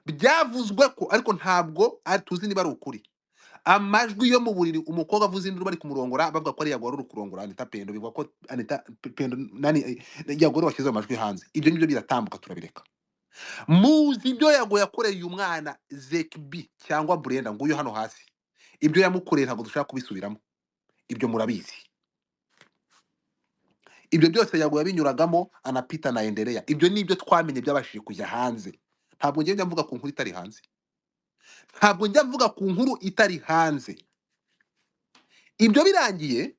byavuzwe ko ariko ntabwo tuzi niba ari ukuri. Amajwi yo mu buriri umukobwa avuze induru bari kumurongora bavuga ko ari Yago wari uri kurongora Anita Pendo, bivuga ko Anita Pendo nani Yago wari washyize ayo majwi hanze. Ibyo ngibyo biratambuka turabireka. Muzi ibyo Yago yakoreye uyu mwana Zekbi cyangwa Brenda nguyu hano hasi. Ibyo yamukoreye ntabwo dushaka kubisubiramo. Ibyo murabizi. Ibyo byose Yago yabinyuragamo anapita na endelea. Ibyo nibyo twamenye byabashije kujya hanze. Ntabwo njye mvuga ku nkuru itari hanze. Ntabwo njya mvuga ku nkuru itari hanze. Ibyo birangiye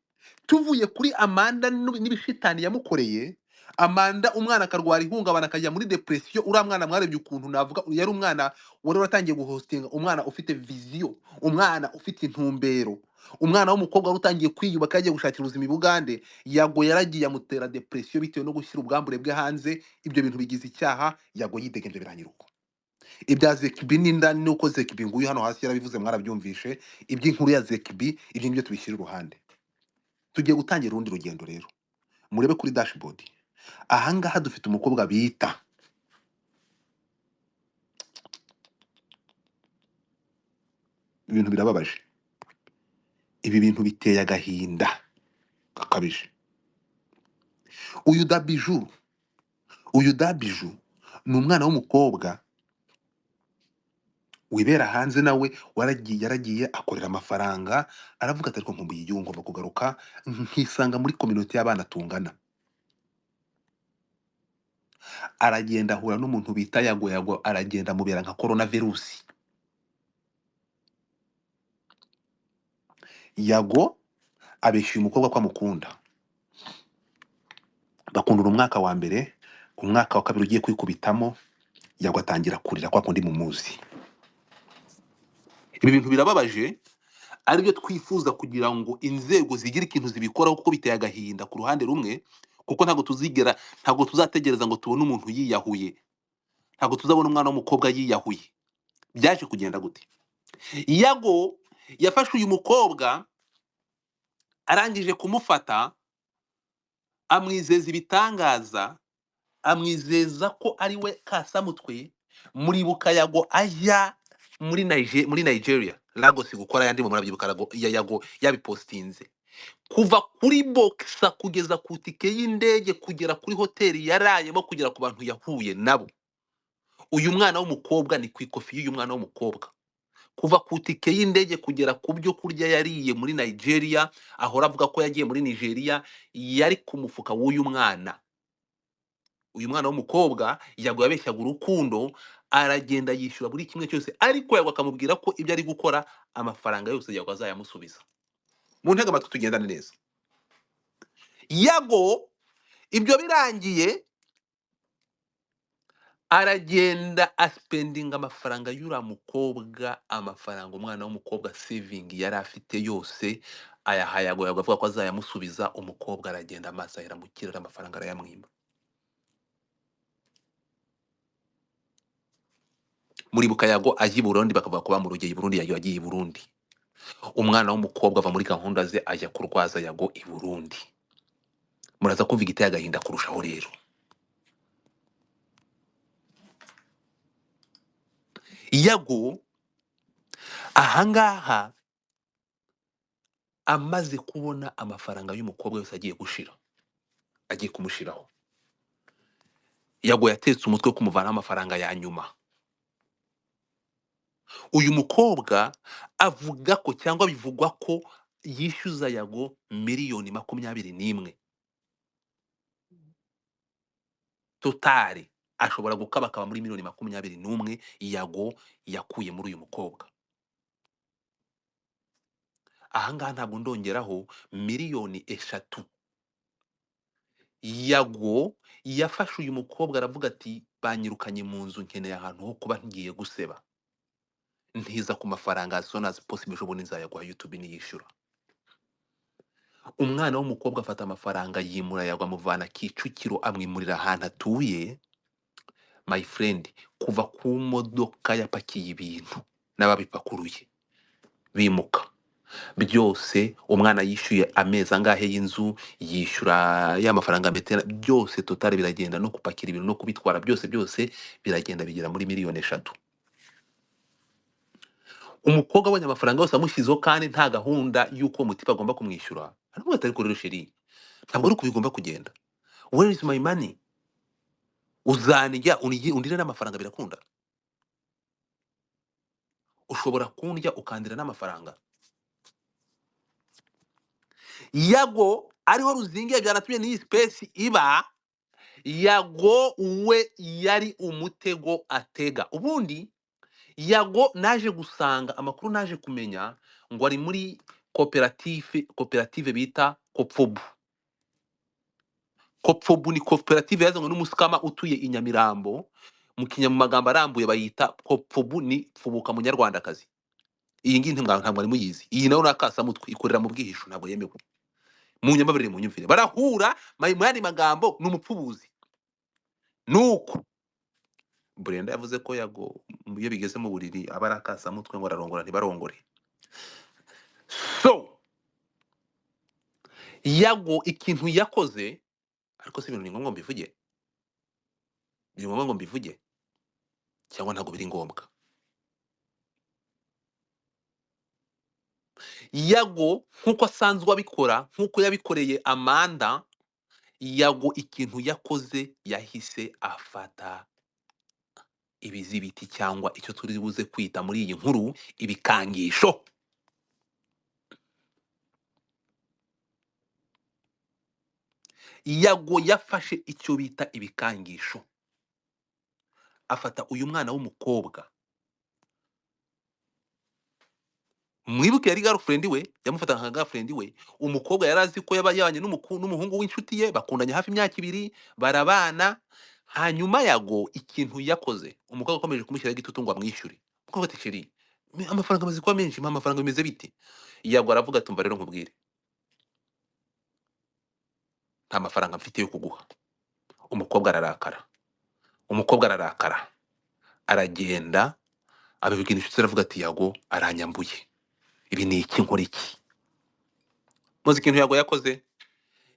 tuvuye kuri Amanda n'ibishitani yamukoreye. Amanda umwana akarwara ihungabana akajya muri depression. Uriya mwana mwarebye ukuntu navuga yari umwana wari waratangiye guhostinga, umwana ufite vision, umwana ufite intumbero, umwana w'umukobwa wari utangiye kwiyubaka yagiye gushakira ubuzima i Bugande. Yago yaragiye amutera depression bitewe no gushyira ubwambure bwe hanze. Ibyo bintu bigize icyaha. Yago yidegenje biranyiruko. Ibya Zekbi n'indani nuko Zekbi nguyu hano hasi yarabivuze mwarabyumvishe. Iby'inkuru ya Zekbi ibyo ngibyo tubishyira iruhande. Tugiye gutangira urundi rugendo rero. Murebe kuri dashboard. Ahangaha dufite umukobwa bita ibintu birababaje. Ibi bintu biteye agahinda gakabije. Uyu Dabiju ni umwana w'umukobwa wibera hanze, nawe yaragiye akorera amafaranga. Aravuga ati ariko nkumbuye igihugu, ngomba kugaruka nkisanga muri community y'abana tungana. Aragenda ahura n'umuntu bita Yago aragenda amubera nka coronavirus. Yago abeshyuye umukobwa ko amukunda. Bakundura umwaka wa mbere, umwaka wa kabiri ugiye kwikubitamo Yago atangira kurira kwa kundi mumuzi. Ibi bintu birababaje, aribyo twifuza kugira ngo inzego zigire ikintu zibikoraho kuko biteye agahinda ku ruhande rumwe, kuko ntabwo tuzategereza ngo tubone umuntu yiyahuye. Ntabwo tuzabona umwana w'umukobwa yiyahuye. Byaje kugenda gute? Yago yafashe uyu mukobwa, arangije kumufata amwizeza ibitangaza, amwizeza ko ari we Kasamutwe. Muribuka Yago ajya muri Nigeria Lagos gukora yandi mu murabyibuka Yago yabipostinze. Kuva kuri boxa kugeza ku tike y'indege kugera kuri hoteli yarayemo kugera ku bantu yahuye nabo. Uyu mwana w'umukobwa ni ku ikofi y'uyu mwana w'umukobwa. Kuva ku tike y'indege kugera ku byo kurya yariye muri Nigeria, ahora avuga ko yagiye muri Nigeria, yari ku mufuka w'uyu mwana. Uyu mwana w'umukobwa Yago yabeshyaga urukundo, aragenda yishyura buri kimwe cyose, ariko Yago akamubwira ko ibyo ari gukora amafaranga yose Yago azayamusubiza. Mu ntege amatwi tugendane neza. Yago ibyo birangiye aragenda aspendinga amafaranga y'ura mukobwa, amafaranga umwana w'umukobwa saving yari afite yose ayaha Yago. Yago avuga ko azayamusubiza. Umukobwa aragenda amaso ahera mu kirere, amafaranga arayamwima. Muribuka Yago ajya i Burundi bakavuga ko bamurugeye i Burundi. Yago yagiye i Burundi. Umwana w'umukobwa ava muri gahunda ze ajya kurwaza Yago i Burundi. Muraza kumva igiteye agahinda kurushaho rero. Yago ahangaha amaze kubona amafaranga y'umukobwa yose agiye gushira, agiye kumushiraho, Yago yatetse umutwe wo kumuvanaho amafaranga ya nyuma. Uyu mukobwa avuga ko cyangwa bivugwa ko yishyuza Yago miliyoni 21 totari. Ashobora gukabakaba muri miliyoni 21 Yago yakuye muri uyu mukobwa. Ahangaha ntabwo ndongeraho miliyoni 3 Yago yafashe uyu mukobwa, aravuga ati banyirukanye mu nzu, nkeneye ahantu ho kuba ngiye guseba, ntiza ku mafaranga as soon as possible, ejo nzayaguha YouTube niyishyura. Umwana w'umukobwa afata amafaranga yimura Yago amuvana Kicukiro amwimurira ahantu atuye. My friend, kuva ku modoka yapakiye ibintu n'ababipakuruye bimuka byose, umwana yishyuye amezi angahe y'inzu, yishyura ya mafaranga metera, byose totale biragenda, no kupakira ibintu no kubitwara byose biragenda bigera muri miliyoni 3. umukobwa abonye amafaranga yose amushyizeho kandi nta gahunda y'uko uwo mutipe agomba kumwishyura, aravuga ati ariko rero sheri, ntabwo ari uko bigomba kugenda. Where is my money? Uzandya undire n'amafaranga birakunda? Ushobora kundya ukandira n'amafaranga? Yago ariho ruzingiye byanatumye n'iyi space iba. Yago we yari umutego atega. Ubundi Yago naje gusanga amakuru, naje kumenya ngo ari muri koperative bita Kopfobu. Kopfobu ni koperative yazanywe n'umusikama utuye i Nyamirambo. Mu magambo arambuye bayita Kopfobu, ni Pfubuka Munyarwandakazi. Iyi ngiyi ntabwo mwari muyizi. Iyi nayo ni akasamutwe, ikorera mu bwihisho, ntabwo yemewe. Munyamabere mu nyumvire. Barahura mu yandi magambo ni umupfubuzi. Nuko Brenda yavuze ko Yago iyo bigeze mu buriri aba ari akasamutwe, ngo ararongora ntibarongore. So Yago ikintu yakoze, ariko si ibintu ni ngombwa mbivuge? Biri ngombwa ngo mbivuge cyangwa ntabwo biri ngombwa? Yago nk'uko asanzwe abikora, nk'uko yabikoreye Amanda, Yago ikintu yakoze yahise afata ibizibiti cyangwa icyo turi buze kwita muri iyi nkuru ibikangisho. Yago yafashe icyo bita ibikangisho, afata uyu mwana w'umukobwa. Mwibuke yari girlfriend we, yamufataga nka girlfriend we. Umukobwa yari azi ko yaba yabanye n'umuhungu w'inshuti ye, bakundanye hafi imyaka 2, barabana. Hanyuma Yago ikintu yakoze, umukobwa akomeje kumushyiraho igitutu ngo amwishyure. Umukobwa ati sheri, amafaranga amaze kuba menshi, mpa amafaranga, bimeze bite? Yago aravuga ati umva rero nkubwire, nta mafaranga mfite yo kuguha. Umukobwa ararakara, aragenda abibwira inshuti, aravuga ati Yago aranyambuye, ibi ni iki, nkora iki? Muzi ikintu Yago yakoze?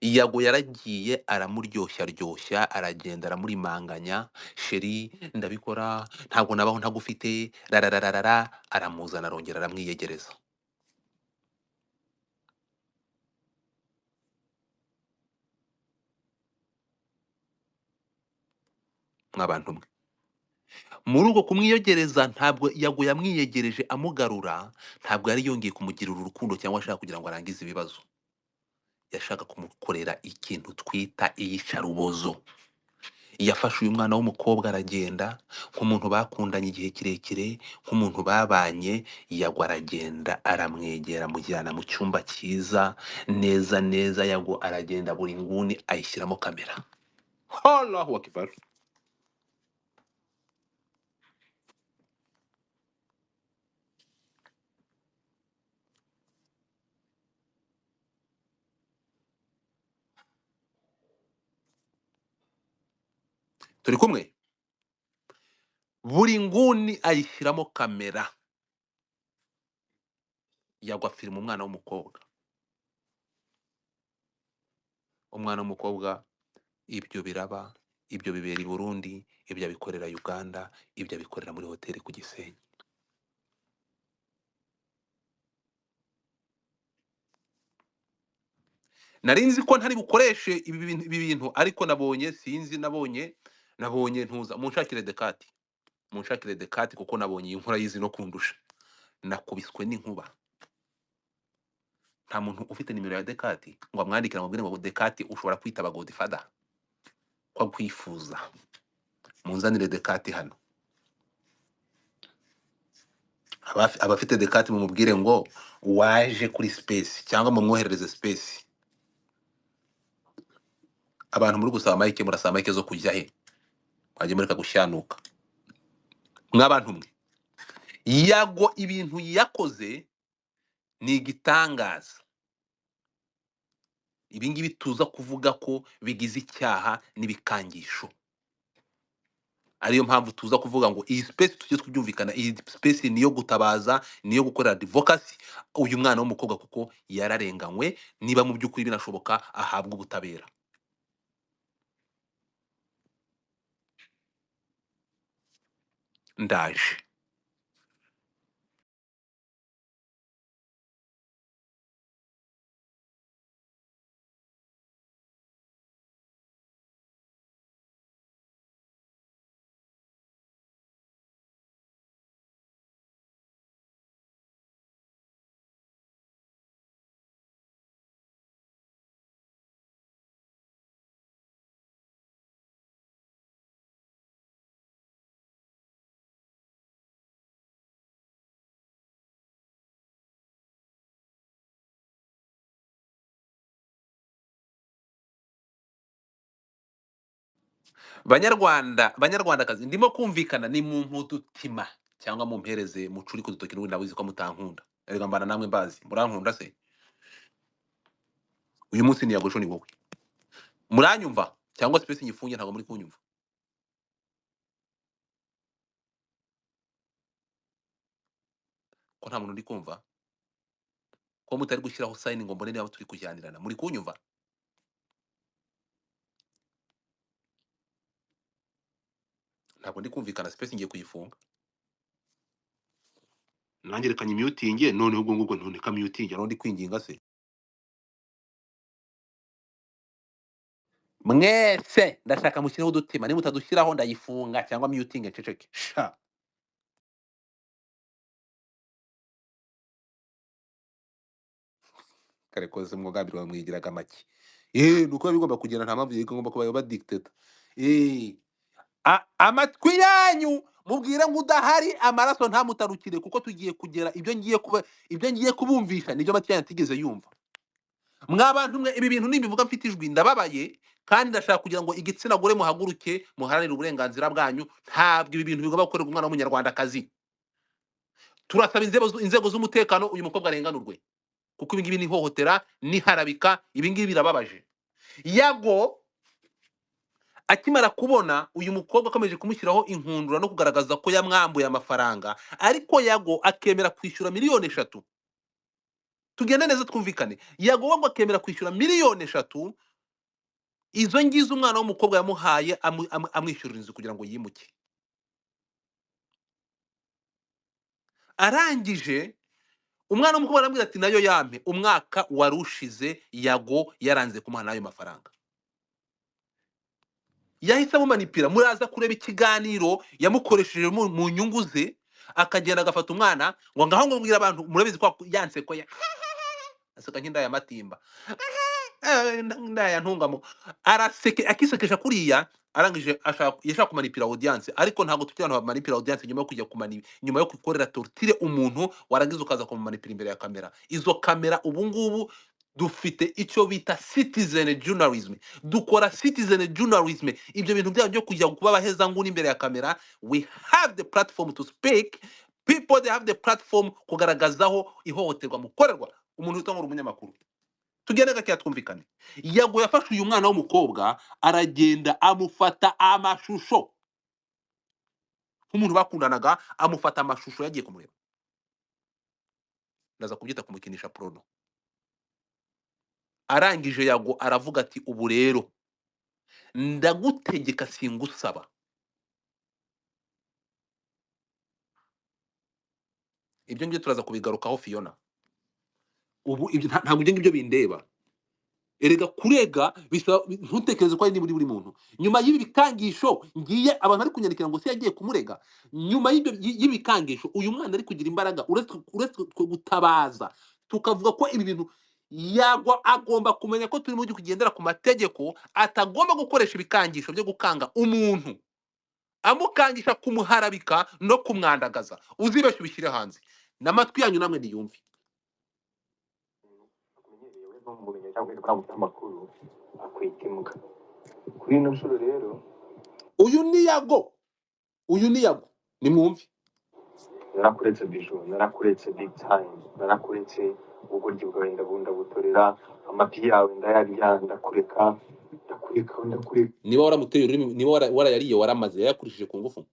Yago yaragiye aramuryoshya, aragenda aramurimanganya. Sheri ndabikora, ntabwo nabaho ntagufite, rarararara. Aramuzana, arongera aramwiyegereza. Mwabantu mwe, muri uko kumwiyegereza, ntabwo Yago yamwiyegereje amugarura, ntabwo yari yongeye kumugirira urukundo cyangwa ashaka kugira ngo arangize ibibazo. Yashaka kumukorera ikintu twita iyicarubozo. Yafashe uyu mwana w'umukobwa aragenda, nk'umuntu bakundanye igihe kirekire, nk'umuntu babanye. Yago aragenda aramwegera, amujyana mu cyumba cyiza neza neza. Yago aragenda buri nguni ayishyiramo kamera. Allahu akbar. Turi kumwe? Buri nguni ayishyiramo kamera. Yago afilima umwana w'umukobwa. Umwana w'umukobwa, ibyo biraba, ibyo bibera i Burundi, ibyo abikorera Uganda, ibyo abikorera muri hoteli ku Gisenyi. Nari nzi ko ntari bukoreshe ibi bintu, ariko nabonye ntuza, munshakire Dekati kuko nabonye iyi nkura yizi no kundusha. Nakubiswe n'inkuba. Nta muntu ufite nimero ya Dekati ngo amwandikire amubwire ngo Dekati ushobora kwitaba Godfather ko akwifuza. Munzanire Dekati hano. Abafite Dekati mumubwire ngo waje kuri space cyangwa mumwoherereze space. Abantu muri gusaba mike, murasaba mike zo kujya he? Wajye mureka gushyanuka. Mwabantu mwe, Yago ibintu yakoze ni igitangaza. Ibi ngibi tuza kuvuga ko bigize icyaha n'ibikangisho. Ariyo mpamvu tuza kuvuga ngo iyi space tujye kubyumvikana, iyi space niyo gutabaza, niyo gukora advocacy uyu mwana w'umukobwa, kuko yararenganywe. Niba mu by'ukuri binashoboka, ahabwa ubutabera. Ndaje. banyarwandakazi ndimo kumvikana ni mu mpudutima cyangwa mumpereze mucuri ku dutoki n'ubundi nabuzi ko mutankunda erega mbana namwe mbazi murankunda se uyu munsi ni yagosho ni wowe muranyumva cyangwa space nyifunge ntabwo muri kunyumva ko nta muntu ndi kumva ko mutari gushyiraho sign ngo mbone niba turi kujyanirana muri kunyumva ntabwo ndi kumvikana space ngiye kuyifunga nanjye reka nyimyutinge noneho ubwo ngubwo none kamyutinge aho ndi kwinginga se mwese ndashaka mushyiraho udutima niba mutadushyiraho ndayifunga cyangwa mutinge nceceke sha kare koze umugambi wawe mwigiraga make nuko bigomba kugenda nta mpamvu igomba kuba ba dictator amatwi yanyu mubwire ngo udahari amaraso ntamutarukire kuko tugiye kugera ibyo ngiye kubumvisha nibyo amatwi yanyu atigeze yumva mwabantu mwe ibi bintu nimbivuga mfite ijwi ndababaye kandi ndashaka kugira ngo igitsina gore muhaguruke muharanire uburenganzira bwanyu ntabwo ibi bintu bigomba gukorerwa umwana w'umunyarwandakazi turasaba inzego z'umutekano uyu mukobwa arenganurwe kuko ibi ngibi ni ihohotera n'iharabika ibi ngibi birababaje yago akimara kubona uyu mukobwa akomeje kumushyiraho inkundura no kugaragaza ko yamwambuye amafaranga ariko yago akemera kwishyura miliyoni 3 tugende neza twumvikane yago ngo akemera kwishyura miliyoni 3 izo ngizo umwana w'umukobwa yamuhaye amwishyurira inzu kugira ngo yimuke arangije umwana w'umukobwa arambwira ati nayo yampe umwaka warushize yago yaranze kumuha nayo mafaranga yahise amumanipira muraza kureba ikiganiro yamukoresheje mu nyungu ze akagenda agafata umwana ngo ngaho ngo mbwira abantu murabizi ko yanse ko aseka nk'indaya matimba ndaya ntungamo akisekesha kuriya arangije yashaka kumanipira audience ariko ntabwo tukiri abantu bamanipira audience nyuma yo kujya nyuma yo gukorera tortire umuntu warangiza ukaza kumumanipira imbere ya kamera izo kamera ubu ngubu dufite icyo bita citizen journalism dukora citizen journalism ibyo bintu byabo byo kujya kuba baheza nguni imbere ya kamera we have the platform to speak people they have the platform kugaragazaho ihohoterwa mukorerwa umuntu utangura umunyamakuru tugende gake twumvikane yago yafashe uyu mwana w'umukobwa aragenda amufata amashusho nk'umuntu bakundanaga amufata amashusho yagiye kumureba ndaza kubyita kumukinisha prono arangije yago aravuga ati ubu rero ndagutegeka singusaba ibyo ngibyo turaza kubigarukaho Fiona ubu ntabwo ibyo ngibyo bindeba erega kurega ntutekereze ko ari niba buri muntu nyuma y'ibi bikangisho ngiye abantu ari kunyandikira ngo se yagiye kumurega nyuma y'ibikangisho uyu mwana ari kugira imbaraga uretse gutabaza tukavuga ko ibi bintu yagwa agomba kumenya ko turi mu gihugu kugendera ku mategeko atagomba gukoresha ibikangisho byo gukanga umuntu amukangisha kumuharabika no kumwandagaza uzibeshye ubishyire hanze n'amatwi yanyu namwe niyumve kuri ino nshuro rero uyu ni yago nimwumve narakuretse bijo narakuretse big time narakuretse ubugoryi bwawe ndabundabutorera amapi yawe ndayarya ndakureka niba waramuteye ururimi niba warayariye waramaze yakurishije ku ngufu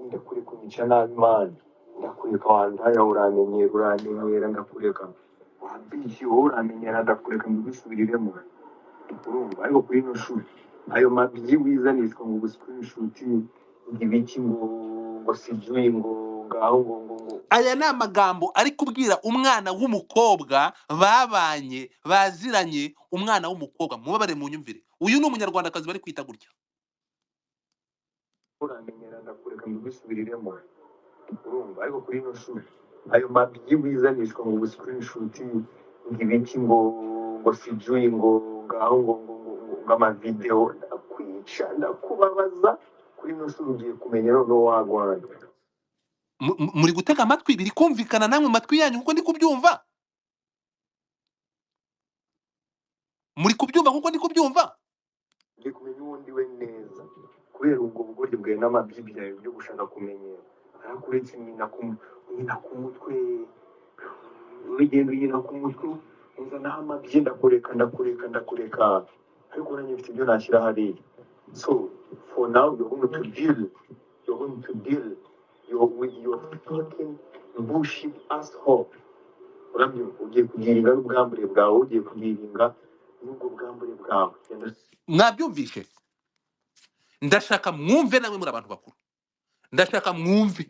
ndakureka unyica nabi mani ndakureka wandaya uramenyera ndakureka wabishye wowe uramenyera ndakureka mbigusubiriremo urumva ariko kuri ino shuri ayo mabyi wizaniswa ngo screenshot ibiki ngo sijui ngo ngaho ngo aya ni amagambo ari kubwira umwana w'umukobwa babanye baziranye umwana w'umukobwa mubabare mu nyumvire uyu ni umunyarwandakazi bari kwita gutya uramenyera ndakureka mbigusubiriremo urumva ariko kuri ino shuri ayo mabyi wizanishwa ngo screenshot ibiki ngo sijui ngo ngaho ngo amavideo ndakwica ndakubabaza kuri ino shuri ugiye kumenya noneho wagwana muri gutega amatwi biri kumvikana namwe matwi yanyu kuko ndi kubyumva muri kubyumva kuko ndi kubyumva ngiye kumenya uwo ndiwe neza kubera ubwo bugoryi bwawe n'amabyibi yawe byo gushaka kumenyera ariko uretse nyina ku mutwe urugendo nyina ku mutwe uzanaho amabyi ndakureka ariko nanjye mfite ibyo nashyira hariya so for now you're going to deal with your fucking bullshit asshole urabyumva ugiye kugiringa n'ubwambure bwawe ugiye kugiringa n'ubwo bwambure bwawe mwabyumvishe ndashaka mwumve namwe muri abantu bakuru ndashaka mwumve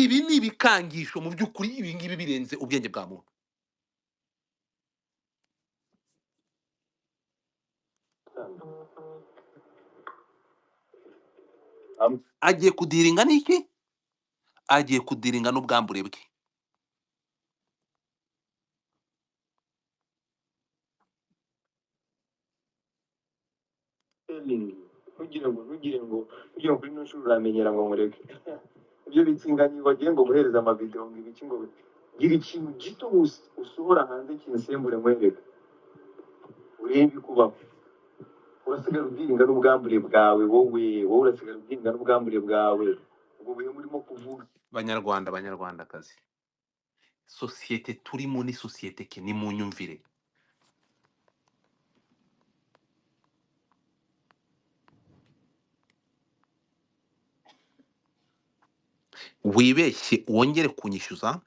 ibi ni ibikangisho mu by'ukuri ibi ngibi birenze ubwenge bwa muntu agiye kudiringa n'iki agiye kudiringa n'ubwambure bwe ntugire ngo kuri ino shuri uramenyera ngo mureke ibyo bitsinganyi wagiye ngo guhereza amavideo ngo ibiki ngo gira ikintu gito usohora hanze kinsembure mwereka urebe kubaho urasigara ubyiringa n'ubwambure bwawe wowe urasigara ubyiringa n'ubwambure bwawe ubwo buye murimo kuvuga banyarwandakazi sosiyete turimo ni sosiyete ke ni mu nyumvire wibeshye wongere kunyishyuza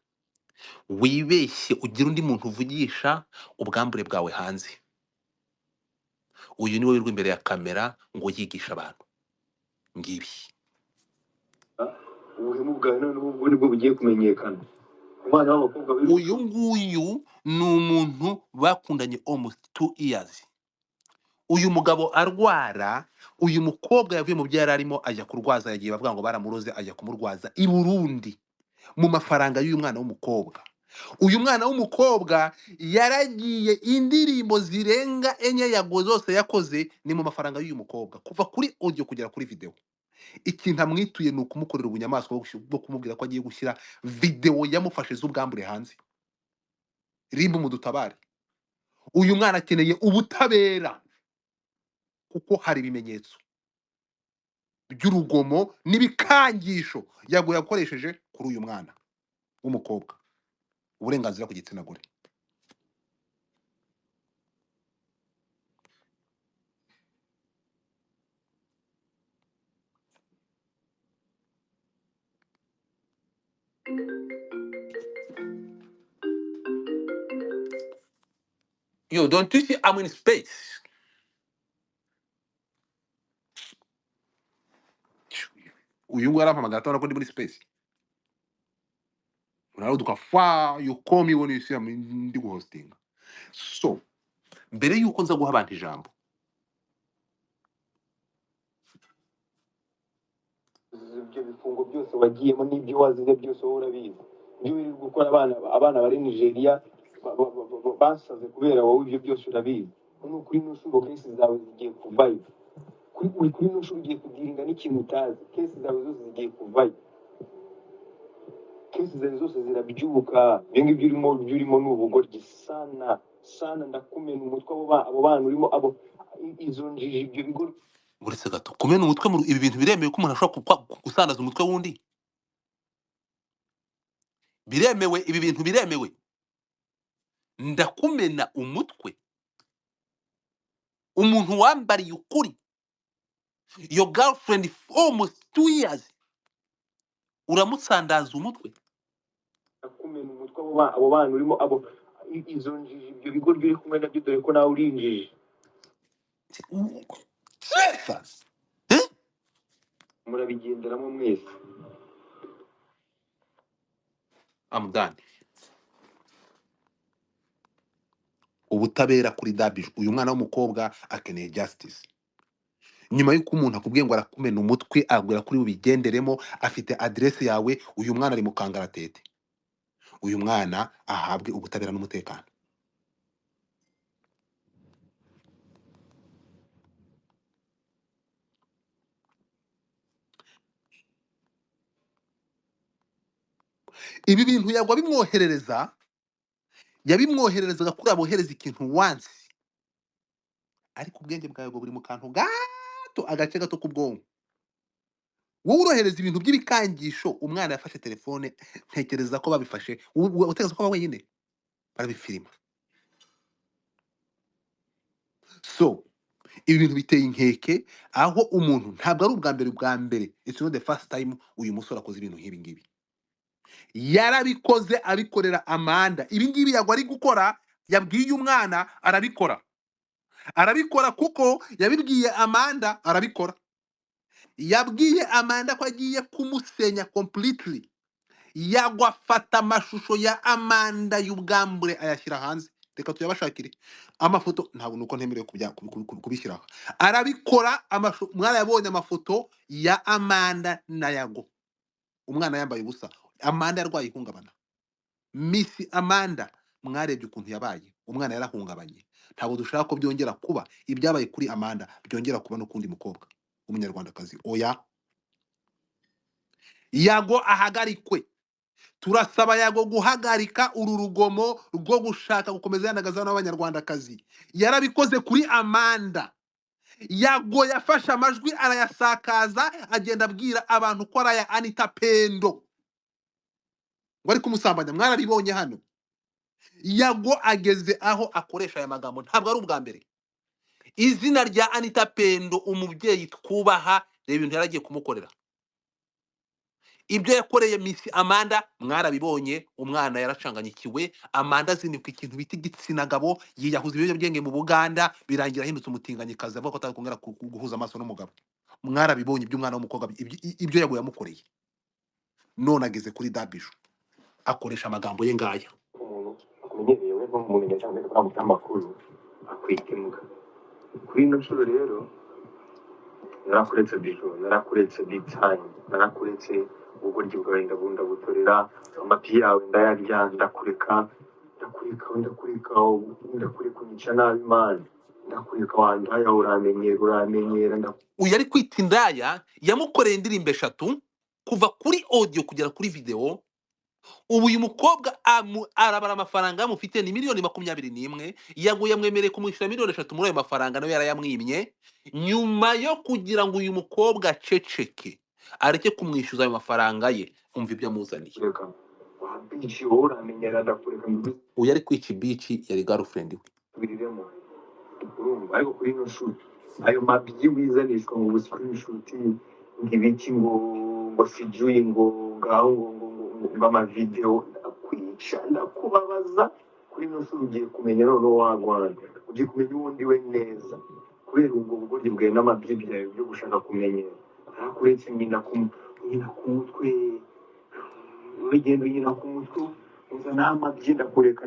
wibeshye ugira undi muntu uvugisha ubwambure bwawe hanze uyu ni we wirwa imbere ya kamera ngo yigisha abantu ngibi ubuhemu bwawe noneho ubwo nibwo bugiye kumenyekana umwana w'abakobwa uyu nguyu ni umuntu bakundanye almost 2 years uyu mugabo arwara uyu mukobwa yavuye mu byo yari arimo ajya kurwaza yagiye bavuga ngo baramuroze ajya kumurwaza i Burundi mu mafaranga y'uyu mwana w'umukobwa uyu mwana w'umukobwa yaragiye indirimbo zirenga enye yago zose yakoze ni mu mafaranga y'uyu mukobwa kuva kuri audio kugera kuri video ikintu amwituye ni ukumukorera ubunyamaswa bwo kumubwira ko agiye gushyira video yamufashe z'ubwambure hanze rimwe mu dutabare uyu mwana akeneye ubutabera kuko hari ibimenyetso by'urugomo n'ibikangisho yago yakoresheje kuri uyu mwana w'umukobwa uburenganzira ku gitsina gore yo don't you see I'm in space uyu nguyu arampamagara atabona ko ndi muri space uraruduka fa you call me when you see ndi guhostinga so mbere yuko nza guha abantu ijambo ibyo bifungo byose wagiyemo n'ibyo wazize byose wowe urabizi ibyo wirirwa gukora abana bari Nigeria basaze kubera wowe ibyo byose urabizi none kuri n'ushuro kesi zawe zigiye kuvayo kuri n'ushuro ugiye kugiringa n'ikintu utazi kesi zawe zose zigiye kuvayo kesi zawe zose zirabyuka ibyo ngibyo urimo ni ubugoryi sana ndakumena umutwe abo bana urimo abo izo njiji ibyo bigo uretse gato kumena umutwe ibi bintu biremewe ko umuntu ashobora gusandaza umutwe wundi biremewe ibi bintu biremewe ndakumena umutwe umuntu wambariye ukuri your girlfriend for almost 2 years uramutsandaza umutwe ndakumena umutwe abo bana urimo abo izo njiji ibyo bigo uri kumwe nabyo dore ko nawe uri injiji murabigenderamo mwese I'm done ubutabera kuri Dabije uyu mwana w'umukobwa akeneye justice nyuma y'uko umuntu akubwiye ngo arakumena umutwe agura kuri ubigenderemo afite adresse yawe uyu mwana ari mu kangaratete uyu mwana ahabwe ubutabera n'umutekano ibi bintu yagwa bimwohererezaga kuri abohereza ikintu once ariko ubwenge bwawe buri mu kantu gato agace gato k'ubwonko wowe urohereza ibintu by'ibikangisho umwana yafashe telefone ntekereza ko babifashe utekereza ko aba wenyine barabifilima. So ibi bintu biteye inkeke, aho umuntu ntabwo ari ubwa mbere, it's not the first time uyu musore akoze ibintu nk'ibi ngibi. Yarabikoze abikorera Amanda. Ibi ngibi Yago ari gukora yabwiye umwana arabikora. Arabikora kuko yabibwiye Amanda arabikora. Yabwiye Amanda ko agiye kumusenya completely. Yago afata amashusho ya Amanda y'ubwambure ayashyira hanze. Reka tuyabashakire amafoto, ntabwo nuko ntemerewe kubishyira aha. Arabikora mwana yabonye amafoto ya Amanda na Yago, umwana yambaye ubusa, Amanda yarwaye ihungabana. Miss Amanda mwarebye ukuntu yabaye, umwana yarahungabanye. Ntabwo dushaka ko byongera kuba ibyabaye kuri Amanda byongera kuba no kundi mukobwa w'umunyarwandakazi. Oya, Yago ahagarikwe. Turasaba Yago guhagarika uru rugomo rwo gushaka gukomeza yanagaza n'abanyarwandakazi. Yarabikoze kuri Amanda. Yago yafashe amajwi arayasakaza agenda abwira abantu ko araya Anita Pendo ngo ari kumusambanya. Mwarabibonye hano. Yago ageze aho akoresha aya magambo, ntabwo ari ubwa mbere. Izina rya Anita Pendo, umubyeyi twubaha, reba ibintu yaragiye kumukorera. Ibyo yakoreye Miss Amanda mwarabibonye, umwana yaracanganyikiwe. Amanda azinibwa ikintu bita igitsina gabo, yiyahuza ibiyobyabwenge mu Buganda, birangira ahindutse umutinganyikazi avuga ko atakongera guhuza amaso n'umugabo. Mwarabibonye iby'umwana w'umukobwa ibyo Yago yamukoreye. None ageze kuri Dabisho akoresha amagambo ye ngaya. umuntu akumenyereye we nk'umuntu cyangwa se kwa amakuru akwita imbwa. Kuri ino nshuro rero narakuretse Bijou, narakuretse big time, narakuretse ubugoryi bwawe ndabundabutorera, amapi yawe ndayarya, ndakureka unyica nabi man, ndakureka wandaya uramenyera Uyu ari kwita indaya yamukoreye indirimbo 3 kuva kuri audio kugera kuri video. Ubu uyu mukobwa arabara amafaranga yamufite ni miliyoni 21. Yago yamwemereye kumwishyura miliyoni 3 muri ayo mafaranga nawe yarayamwimye, nyuma yo kugira ngo uyu mukobwa aceceke areke kumwishyuza ayo mafaranga ye. Umva ibyo amuzaniye. ndakureka wabici wowe uramenyera, ndakureka Uyu ari kwica bici yari girlfriend we. mbisubiriremo. Urumva ariko kuri ino shuri ayo mabyi wizanishwa ngo screenshot ngibiki ngo sijuye ngo ngaho ngo amavideo ndakwica ndakubabaza. Kuri ino shuri ugiye kumenya none wagwana, ugiye kumenya uwundi we neza kubera ubwo bugoryi bwawe n'amabyi byawe byo gushaka kumenyera. Ntakuretse nyina ku mutwe, urugendo nyina ku mutwe uza n'amabyi ndakureka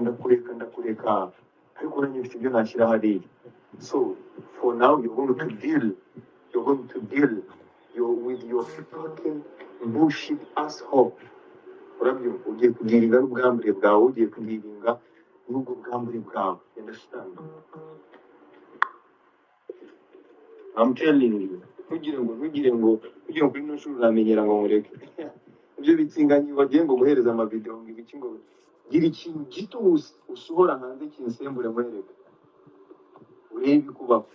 ariko nanjye mfite ibyo nashyira hariya. So for now you're going to deal with your fucking bullshit asshole. Urabyumva, ugiye kugiringa n'ubwambure bwawe, ugiye kugiringa n'ubwo bwambure bwawe. Understand? I'm telling you, ntugire ngo kuri ino shuri uramenyera ngo mureke. Ibyo bitsinganyi wagiye ngo guhereza amavideo ngo ibiki ngo gira ikintu gito usohora hanze kinsembure mwereka. Urebe kubaho.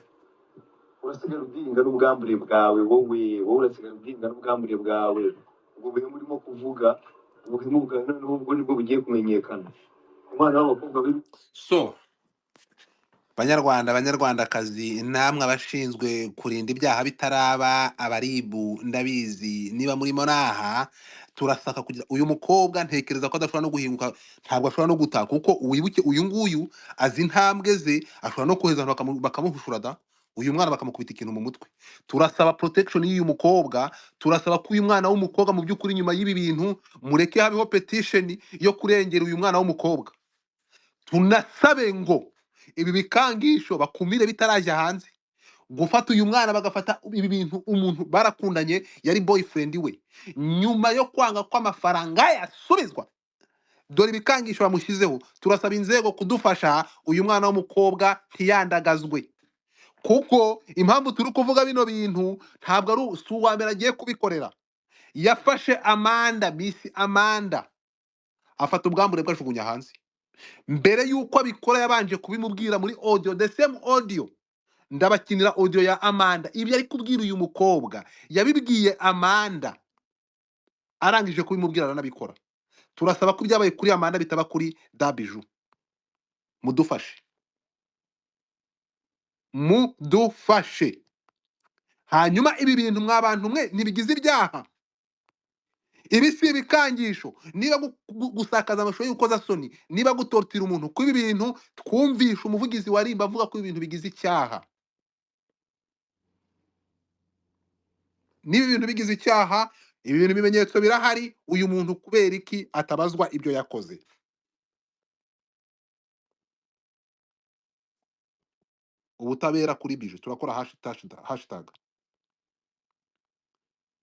Urasigara ubwiringa n'ubwambure bwawe, wowe urasigara ubwiringa n'ubwambure bwawe. Ubwo buhemu urimo kuvuga, ubuhemu bwawe noneho ubwo nibwo bugiye kumenyekana. Umwana w'abakobwa So banyarwandakazi, namwe abashinzwe kurinda ibyaha bitaraba, abaribu ndabizi niba murimo naha, turasaka kugira uyu mukobwa, ntekereza ko adashobora no guhinguka, ntabwo ashobora no gutaka, kuko wibuke uyu nguyu azi intambwe ze, ashobora no kohereza abantu bakamuhushura da, uyu mwana bakamukubita ikintu mu mutwe. Turasaba protection y'uyu mukobwa, turasaba ko uyu mwana w'umukobwa mu by'ukuri nyuma y'ibi bintu mureke habeho petition yo kurengera uyu mwana w'umukobwa. Tunasabe ngo ibi bikangisho bakumire bitarajya hanze. Gufata uyu mwana bagafata ibi bintu, umuntu barakundanye yari boyfriend we, nyuma yo kwanga ko amafaranga yasubizwa, dore ibikangisho bamushyizeho. Turasaba inzego kudufasha uyu mwana w'umukobwa ntiyandagazwe, kuko impamvu turi kuvuga bino bintu ntabwo ari uwa mbere agiye kubikorera. Yafashe Amanda, Miss Amanda, afata ubwambure bwashugunya hanze. Mbere yuko abikora yabanje kubimubwira muri audio, the same audio ndabakinira audio ya Amanda. Ibyo ari kubwira uyu mukobwa yabibwiye Amanda, arangije kubimubwira aranabikora. Turasaba ko ibyabaye kuri Amanda bitaba kuri Dabiju. Mudufashe, mudufashe. Hanyuma ibi bintu mwabantu mwe ntibigize ibyaha. Ibi si ibikangisho. Niba gusakaza amashusho y'urukozasoni, niba gutortira umuntu, ko ibi bintu twumvisha umuvugizi wa RIB avuga ko ibi bintu bigize icyaha. Niba ibintu bigize icyaha, ibi bintu bimenyetso birahari, uyu muntu kubera iki atabazwa ibyo yakoze? Ubutabera kuri Biju turakora hashtag.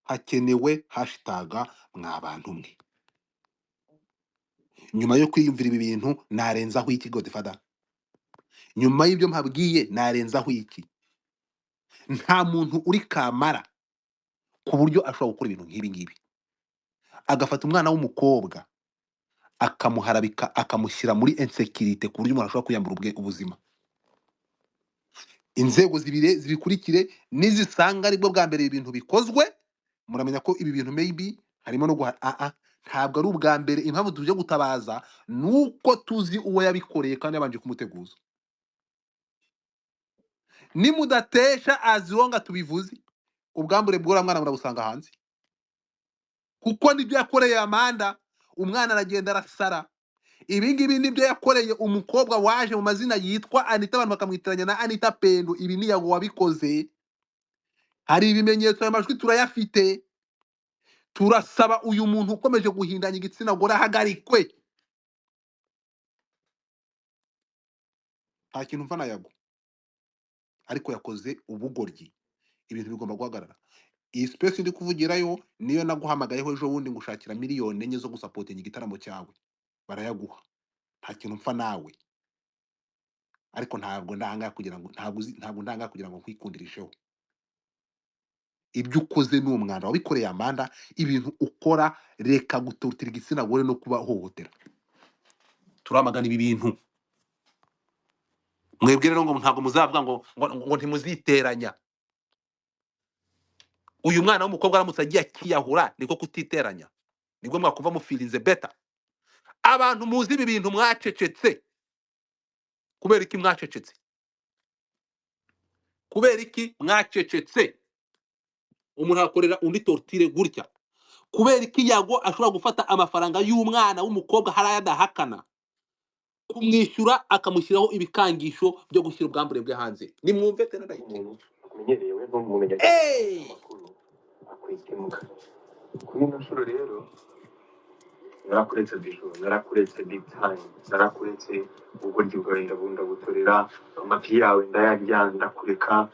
Hakenewe hashtag mwabantu mwe. Nyuma yo kwiyumvira ibi bintu narenzaho iki Godfather? Nyuma y'ibyo mpabwiye narenzaho iki? Nta muntu uri kamara ku buryo ashobora gukora ibintu nk'ibi ngibi, agafata umwana w'umukobwa akamuharabika akamushyira muri insécurité ku buryo umuntu ashobora kwiyambura ubuzima. Inzego zibikurikire nizisanga aribwo bwa mbere ibintu bikozwe, muramenya ko ibi bintu maybe harimo no ntabwo ari ubwa mbere. Impamvu tuje gutabaza nuko tuzi uwo yabikoreye kandi yabanje kumuteguza. Nimudatesha azonga tubivuze, ubwambure bw'ura mwana murabusanga hanze, kuko nibyo yakoreye Amanda. Umwana aragenda arasara. Ibi ngibi nibyo yakoreye umukobwa waje mu mazina yitwa Anita, abantu bakamwitiranya na Anita Pendo. Ibi ni yago wabikoze. Hari ibimenyetso y'amajwi turayafite. Turasaba uyu muntu ukomeje guhindanya igitsina gore ahagarikwe. Nta kintu mva na yago, ariko yakoze ubugoryi. Ibintu bigomba guhagarara. Iyi space ndi kuvugirayo niyo naguhamagayeho ejo bundi ngushakira miliyoni 4 zo gusapotinga igitaramo cyawe, barayaguha. Nta kintu mfa nawe, ariko ntabwo ndanga kugira ngo ntabwo ndanga kugira ngo nkwikundirisheho. Ibyo ukoze ni umwanda wabikoreye Amanda. Ibintu ukora reka gutortira igitsina gore no kuba hohotera. Turamagana ibi bintu. Mwebwe rero ngo ntabwo muzavuga ngo ntimuziteranya. Uyu mwana w'umukobwa aramutse agiye akiyahura niko kutiteranya, nibwo mwakumva mufilinze better. Abantu muzi ibi bintu mwacecetse. Kubera iki mwacecetse? Kubera iki mwacecetse? Umuntu akorera undi tortire gutya. Kubera iki yago ashobora gufata amafaranga y'umwana w'umukobwa harayadahakana, kumwishyura akamushyiraho ibikangisho byo gushyira ubwambure bwe hanze? Nimwumve tena ndahite. Kumenyerewe no mumenya amakuru akwitimuka. Kuri ino nshuro rero narakuretse Biju, narakuretse big time, narakuretse ubugoryi bwawe ndabundabutorera, amapi yawe ndayarya, ndakureka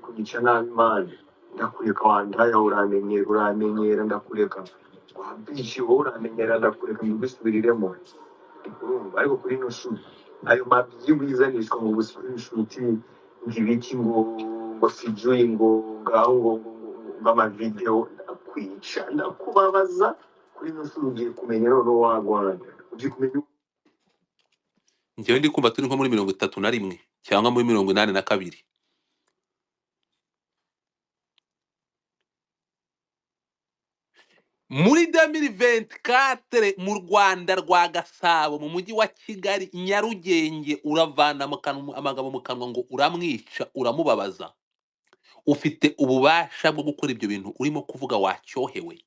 unyica nabi mani, ndakureka wandaya uramenyera, ndakureka wambishe wowe uramenyera, ndakureka mbigusubiriremo. Urumva? Ariko kuri ino shuri ayo mabyi wizanishwa mu busurinshuti ngibiki ngo sijuye ngo ngaho ngo amavideo ndakwica ndakubabaza. Kuri ino shuri ugiye kumenya none wagwana, ugiye kumenya. Njyewe ndi kumva turi nko muri 31 cyangwa muri 82. Muri 2024 mu Rwanda rwa Gasabo mu mujyi wa Kigali Nyarugenge uravana amagabo mu kanwa ngo uramwica uramubabaza. Ufite ububasha bwo gukora ibyo bintu urimo kuvuga wacyohewe.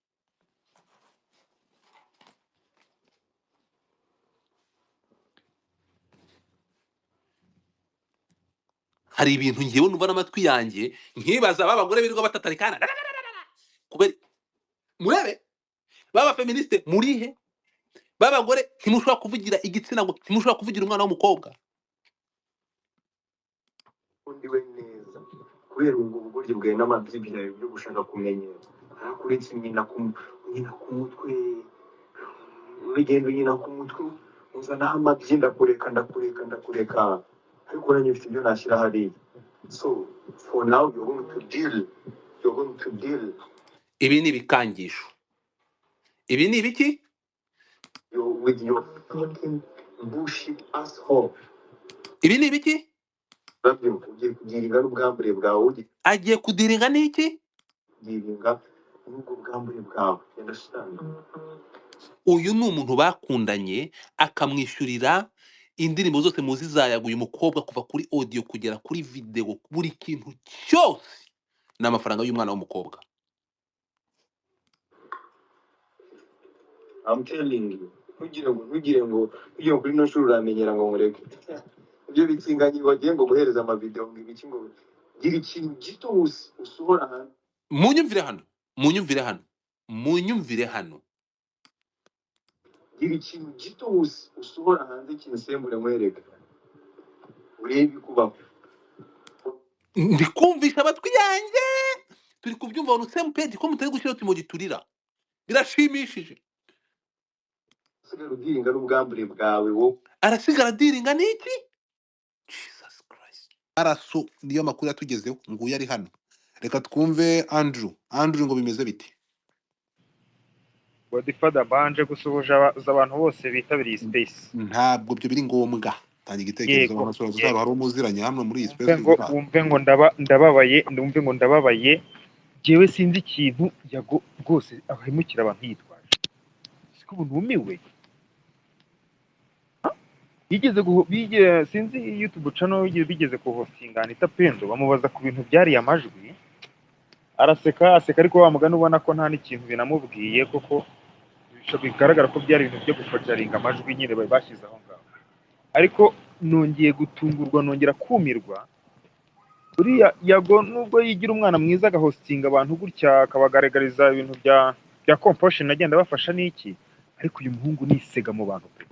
Hari ibintu ngiye numva n'amatwi yanjye nkibaza babagore birirwa batatarikana. Kubera murebe baba feministe murihe? Babagore ntimushobora kuvugira igitsina ngo ntimushobora kuvugira umwana w'umukobwa. Undi we neza kubera ubwo bugoryi bwawe n'amabyi byawe byo gushaka kumenyera. Narakuretse nyina ku mutwe, urugendo nyina ku mutwe uzana amabyi, ndakureka ariko nanjye mfite ibyo nashyira hariya. So for now you're going to deal. Ibi ni ibikangisho. Ibi ni ibiki? With your fucking bullshit asshole. Ibi ni ibiki? urabyumva ugiye kugiringa n'ubwambure bwawe ugiye agiye kudiringa n'iki kugiringa n'ubwo bwambure bwawe understand uyu ni umuntu bakundanye akamwishyurira indirimbo zose muzi zayaguye umukobwa kuva kuri audio kugera kuri video buri kintu cyose ni amafaranga y'umwana w'umukobwa. I'm telling you ntugire ngo kuri no shuri uramenyera ngo mureke ibyo bikinganyi bagiye ngo guhereza amavideo ngo ibiki ngo gira ikintu gito usohora hanze munyumvire hano munyumvire hano munyumvire hano gira ikintu gito usohora hanze kinsembure mwereka urebe kubaho ndikumvisha amatwi yanjye turi kubyumva on same page ko mutari gushyira timo giturira birashimishije. sigara udiringa n'ubwambure bwawe wo Arasigara diringa n'iki Jesus Christ. Araso niyo makuru yatugezeho nguye ari hano. Reka twumve Andrew ngo bimeze biti. Godfather banje gusuhuje abantu bose bitabiriye space. Ntabwo byo biri ngombwa. Tanga igitekerezo amasura zaro hari umuziranye hano muri iyi space. Wumve ngo ndababaye jewe sinzi ikintu yago rwose abahemukira abantu yitwaje. Siko bunumiwe. Bigeze sinzi YouTube channel bigeze kuhostinga Anita Pendo bamubaza ku bintu byari amajwi. Aseka ariko wamugana ubona ko nta n'ikintu binamubwiye koko bigaragara ko byari ibintu byo gufotoringa amajwi nyine bashyize aho ngaho. Ariko nongeye gutungurwa nongera kumirwa uriya yago nubwo yigira umwana mwiza agahostinga abantu gutya akabagaragariza ibintu bya compassion agenda bafasha n'iki, ariko uyu muhungu nisega mu bantu pe.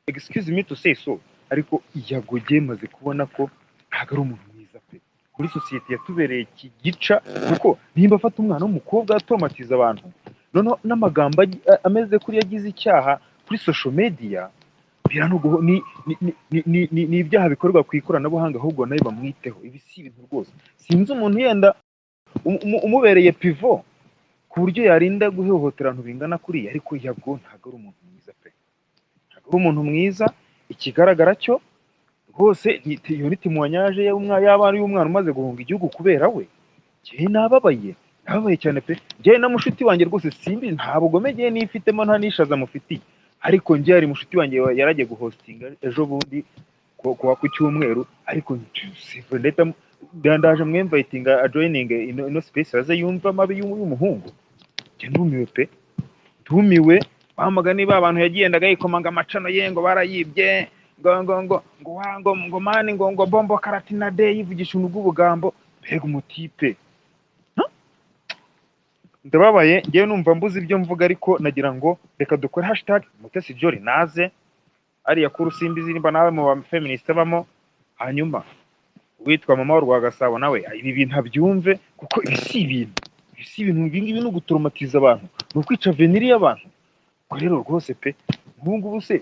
Excuse me to say so, ariko yago maze kubona ko ntago ari umuntu mwiza pe. Muri society yatubereye iki gica kuko nimba afata umwana w'umukobwa atomatiza abantu noneho n'amagambo ameze kuri yagize icyaha kuri social media biranugo ni ibyaha bikorwa ku ikoranabuhanga ahubwo nayo bamwiteho. Ibi si ibintu rwose sinzi umuntu yenda umubereye pivot ku buryo yarinda guhohotera abantu bingana kuriya, ariko yago ntago ari umuntu mwiza pe, ntago ari umuntu mwiza. Ikigaragara cyo rwose iyo nitimuwanyaje y'abana y'umwana umaze guhunga igihugu kubera we nababaye cyane pe. Njye na mushuti wanjye rwose simbi nta bugome njye nifitemo nta nishaza mufitiye, ariko njye ari mushuti wanjye yaragiye guhostinga ejo bundi kuwa ku cyumweru, ariko ndeta ndaje mwemvayitinga joining ino space aze yumva amabi y'umuhungu. Njye ndumiwe pe, ndumiwe. Bamagani abantu yagiyendaga yikomanga amacano ye ngo barayibye ngo mani ngo bombo karatina de yivugisha ubw'ubugambo mbega umutipe. Ndababaye ngewe numva mbuze ibyo mvuga, ariko nagira ngo reka dukore hashtag Mutesi Jolly naze ariya kuru simbi zirimba nawe mu ba feminist bamo, hanyuma witwa mama wa Rwagasabo nawe ibi bintu abyumve, kuko ibi si ibintu ngibi no gutraumatiza abantu no kwica veniri y'abantu. Ko rero rwose pe ngubu se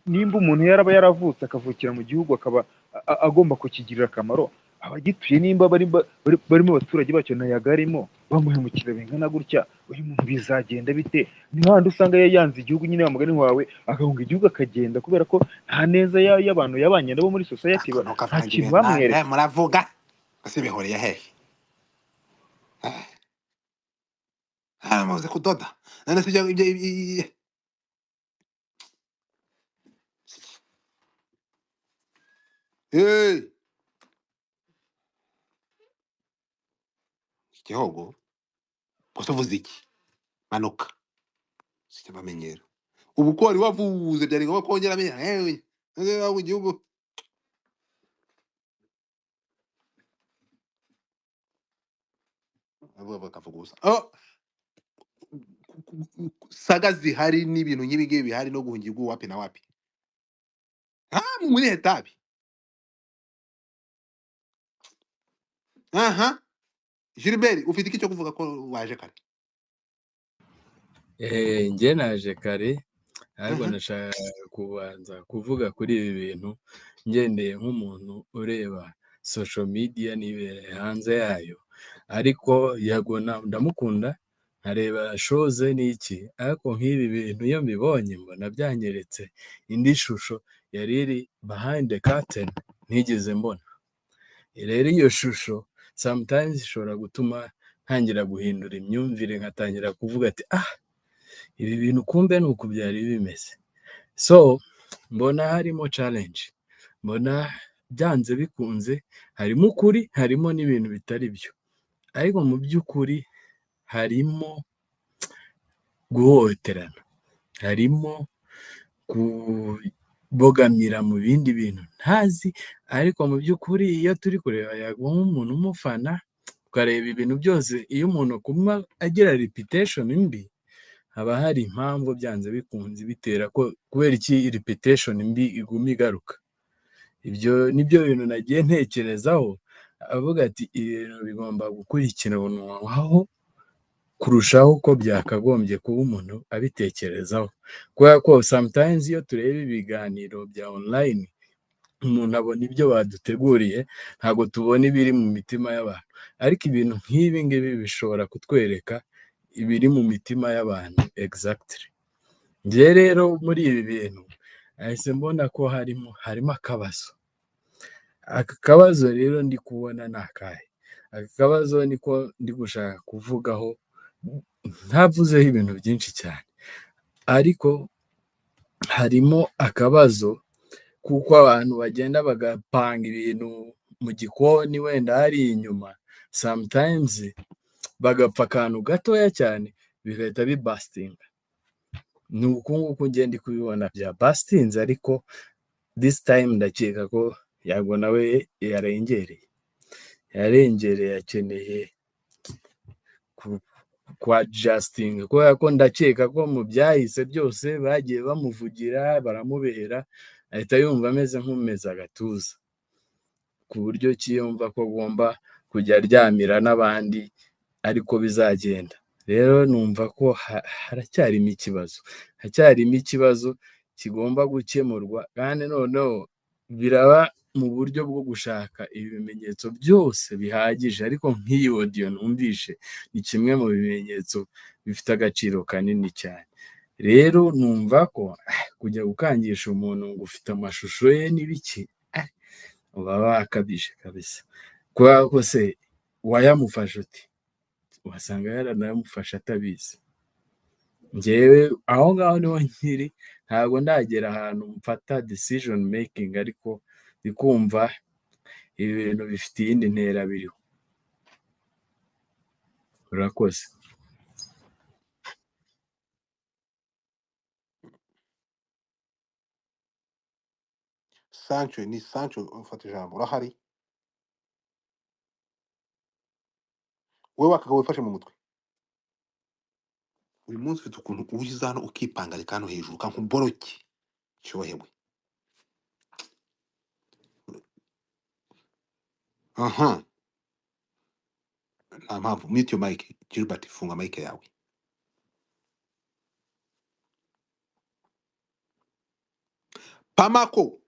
nimba umuntu yaraba yaravutse akavukira mu gihugu akaba agomba kukigirira akamaro abagituye, nimba barimo abaturage bacyo nayagarimo bamuhemukira bingana gutya, uyu muntu bizagenda bite? Ni handi usanga yanze igihugu nyine bamugani wawe agahunga igihugu akagenda kubera ko nta neza y'abantu yabanye nabo muri society nta kintu bamwereka. Muravuga asibihoreye hehe amaze kudoda nane sijya igihogo gusa uvuze iki manuka sijya bamenyera ubu ko wari wavuze byari ngombwa kongera amenya mu gihugu bakavuga gusa saga zihari n'ibintu nk'ibi bihari no guhungirwa wapi na wapi muri etabi Gilbert ufite iki cyo kuvuga ko waje kare? Njye naje kare ariko nashaka kubanza kuvuga kuri ibi bintu ngendeye nk'umuntu ureba social media nibere hanze yayo, ariko yago ndamukunda nkareba shows n'iki, ariko nk'ibi bintu iyo mbibonye mbona byanyeretse indi shusho yari iri behind the curtain ntigeze mbona. rero iyo shusho sometimes ishobora gutuma ntangira guhindura imyumvire, nkatangira kuvuga ati ibi bintu kumbe ni uku byari bimeze. So mbona harimo challenge, mbona byanze bikunze harimo ukuri, harimo n'ibintu bitari byo, ariko mu by'ukuri harimo guhohoterana, harimo kubogamira mu bindi bintu ntazi, ariko mu by'ukuri iyo turi kureba Yago nk'umuntu umufana, ukareba ibintu byose, iyo umuntu kuma agira reputation mbi, haba hari impamvu byanze bikunze bitera ko kubera iki reputation mbi iguma igaruka. Ibyo nibyo bintu nagiye ntekerezaho, avuga ati ibintu bigomba gukurikiranwaho kurushaho uko byakagombye kuba umuntu abitekerezaho, kubera ko sometimes iyo tureba ibiganiro bya online, umuntu abona ibyo baduteguriye, ntabwo tubona ibiri mu mitima y'abantu, ariko ibintu nk'ibi ngibi bishobora kutwereka ibiri mu mitima y'abantu exactly. Njye rero muri ibi bintu ahise mbona ko harimo akabazo. Aka kabazo rero ndi kubona ni akahe? Aka kabazo niko ndi gushaka kuvugaho, ntavuzeho ibintu byinshi cyane, ariko harimo akabazo kuko abantu bagenda bagapanga ibintu mu gikoni wenda hari inyuma, sometimes bagapfa akantu gatoya cyane bigahita bibasitinga. Ni uku nguku ngenda kubibona bya basitinze, ariko this time ndakeka ko Yago nawe yarengereye akeneye kwa Justin, kubera ko ndakeka ko mu byahise byose bagiye bamuvugira baramubera, ahita yumva ameze nk'umeze agatuza, ku buryo kiyumva ko agomba kujya aryamira n'abandi ariko bizagenda. Rero numva ko haracyarimo ikibazo kigomba gukemurwa, kandi noneho biraba mu buryo bwo gushaka ibimenyetso byose bihagije, ariko nk'iyi audio numvishe ni kimwe mu bimenyetso bifite agaciro kanini cyane. Rero numva ko kujya gukangisha umuntu ngo ufite amashusho ye n'ibiki, uba wakabije kabisa, kubera ko se wayamufashe uti? Wasanga yaranamufashe atabizi. Njyewe aho ngaho niho nkiri, ntabwo ndagera ahantu mfata decision making, ariko ndikumva ibi bintu bifite iyindi ntera biriho. Urakoze. Sancho ni Sancho, ufata ijambo, urahari? Wowe wakagabo wifashe mu mutwe, uyu munsi ufite ukuntu uza hano ukipangarika hano hejuru kankuboroki cyohewe. Nta mpamvu. Mute your mic Gilbert, funga mic yawe. Pamako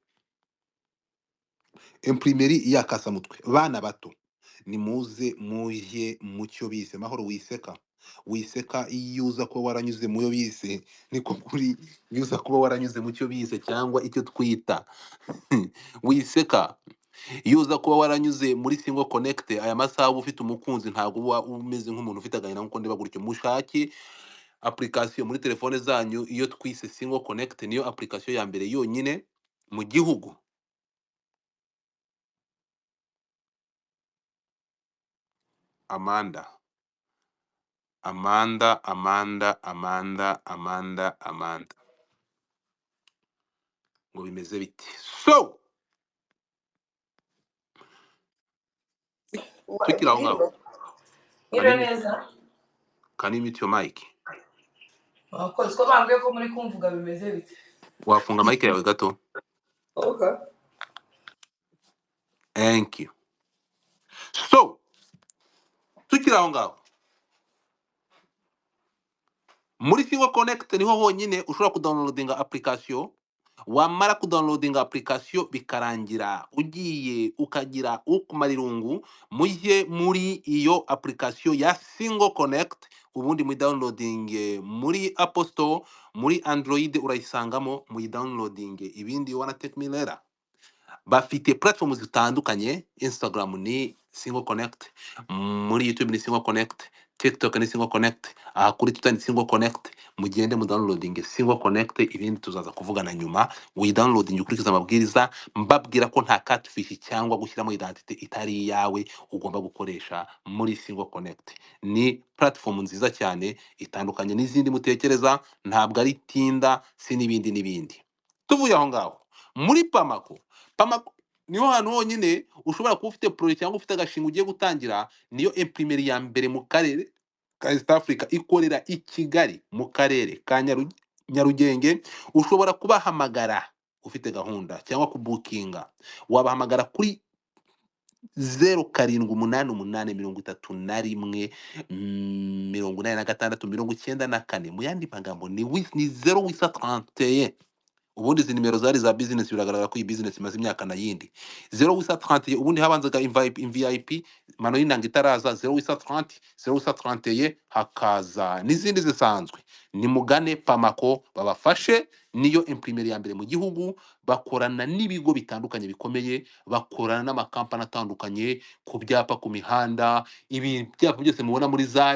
imprimeri ya kasamutwe, bana bato nimuze muje mucyo bise mahoro. Wiseka iyo uza kuba waranyuze muyo bise, niko kuri iyo uza kuba waranyuze mucyo bise cyangwa icyo twita wiseka iyo uza kuba waranyuze muri Single Connect. Aya masaha uba ufite umukunzi, ntabwo uba umeze nk'umuntu ufite agahinda nkuko ndiba gutyo. Mushake application muri telefone zanyu, iyo twise Single Connect, niyo application ya mbere yonyine mu gihugu Amanda ngo bimeze biti. So tukiri aho ngaho, Iro neza. can you mute your mic? Wakoze ko bambwiye ko muri kumvuga bimeze bite. Wafunga mic yawe gato. Okay. Thank you. So tukiri aho ngaho, muri Single Connect niho honyine ushobora kudownloadinga application. Wamara kudownloadinga application bikarangira ugiye ukagira ukumara irungu, mujye muri iyo application ya Single Connect, ubundi mu downloading muri Apple Store, muri Android urayisangamo, mu downloading. Ibindi you wanna take me later. bafite platform zitandukanye. Instagram ni Single Connect, muri YouTube ni Single Connect, TikTok ni Single Connect, aha kuri Twitter ni Single Connect. Mugende mu downloading Single Connect, ibindi tuzaza kuvugana nyuma. We downloading ukurikiza amabwiriza, mbabwira ko nta catfish cyangwa gushyiramo identity itari yawe ugomba gukoresha muri Single Connect. Ni platform nziza cyane itandukanye n'izindi mutekereza, ntabwo ari Tinda si n'ibindi n'ibindi. Tuvuye aho ngaho muri Pamako, Pamako niho hantu honyine ushobora kuba ufite projet cyangwa ufite agashinga ugiye gutangira. Niyo imprimerie ya mbere mu karere ka East Africa ikorera i Kigali mu karere ka Nyarugenge. Ushobora kubahamagara ufite gahunda cyangwa kubukinga, wabahamagara kuri 0788318694. Mu yandi magambo ni 031. Ubundi izi nimero zari za business, biragaragara ko iyi business imaze imyaka na yindi. 031 ubundi habanzaga VIP mano y'inanga itaraza. 031 hakaza n'izindi zisanzwe. Ni mugane Pamako babafashe, niyo imprimerie ya mbere mu gihugu. Bakorana n'ibigo bitandukanye bikomeye, bakorana n'amakampani atandukanye ku byapa ku mihanda. Ibi byapa byose mubona muri za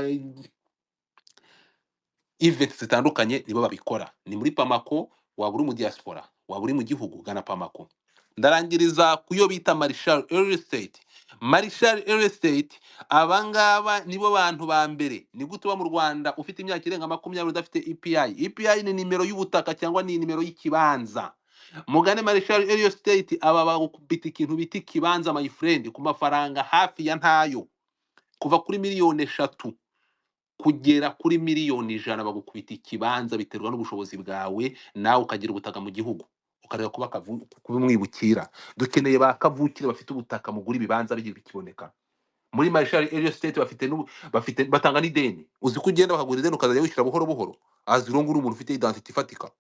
events zitandukanye nibo babikora. Ni muri Pamako. Waba uri mu diaspora, waba uri mu gihugu, gana Pamako. Ndarangiriza kuyo bita Marshall Real Estate. Marshall Real Estate, abangaba nibo bantu ba mbere. Ni gute uba mu Rwanda ufite imyaka irenga 20 udafite EPI? EPI ni nimero y'ubutaka cyangwa ni nimero y'ikibanza. Mugane Marshall Real Estate, aba bagukubita ikintu biti kibanza my friend ku mafaranga hafi ya ntayo, kuva kuri miliyoni 3 kugera kuri miliyoni 100. Bagukubita ikibanza biterwa n'ubushobozi bwawe, nawe ukagira ubutaka mu gihugu ukareka kubimwibukira. Dukeneye ba kavukire bafite ubutaka, mugura ibibanza bikiboneka. Muri Marshall Real Estate bafite batanga n'ideni. Uzi ko ugenda bakagura ideni ukazajya wishyura buhoro buhoro, azirongo uri umuntu ufite identity ifatika.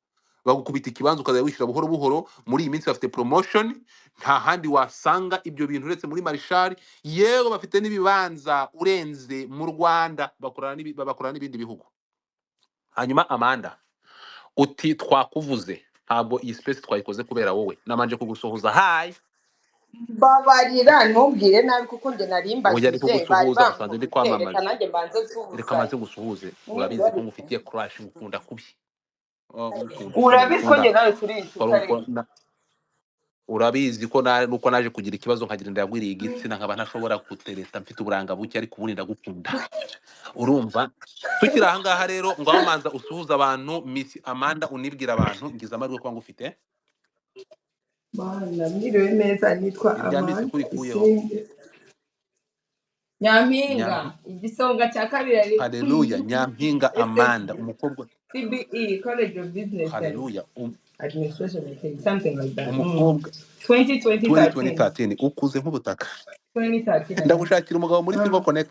Bagukubita ikibanza ukazajya wishyura buhoro buhoro. Muri iyi minsi bafite promotion, nta handi wasanga ibyo bintu uretse muri Marshall. Yewe bafite n'ibibanza urenze mu Rwanda, bakorana n'ibindi bihugu. Hanyuma Amanda, uti twakuvuze, ntabwo iyi space twayikoze kubera wowe, namanje kugusohuza. Hi, babarira ntubwire nabi kuko njye nari oya mbajije ariko bari gusuhuza usanze ndi bankubise reka kwamamaza. nanjye mbanze Reka nsuhuzanye maze gusuhuze. Urabizi ko ngufitiye crush, ngukunda kubi. Ngukunda urabizi ko njye ukunda. nawe turi inshuti ariko Urabizi ko nuko naje kugira ikibazo nkagira ndayagwiriye igitsina, nkaba ntashobora gutereta, mfite uburanga buke, ariko ubundi ndagukunda. Urumva? Tukiri aha ngaha rero, ngaho manza usuhuza abantu. Miss Amanda, unibwira abantu, ngize amahirwe kuba ngufite. Mana mwiriwe neza, nitwa Irya Miss Amanda kuri kuyeho. Isinde Nyampinga, igisonga cya kabiri ari Haleluya, Nyampinga Amanda, umukobwa. CBE, College of Business and Haleluya, Administration, I think, something like that. umukobwa. 2013. ukuze nk'ubutaka. 2013. Ndagushakira umugabo muri Single Connect.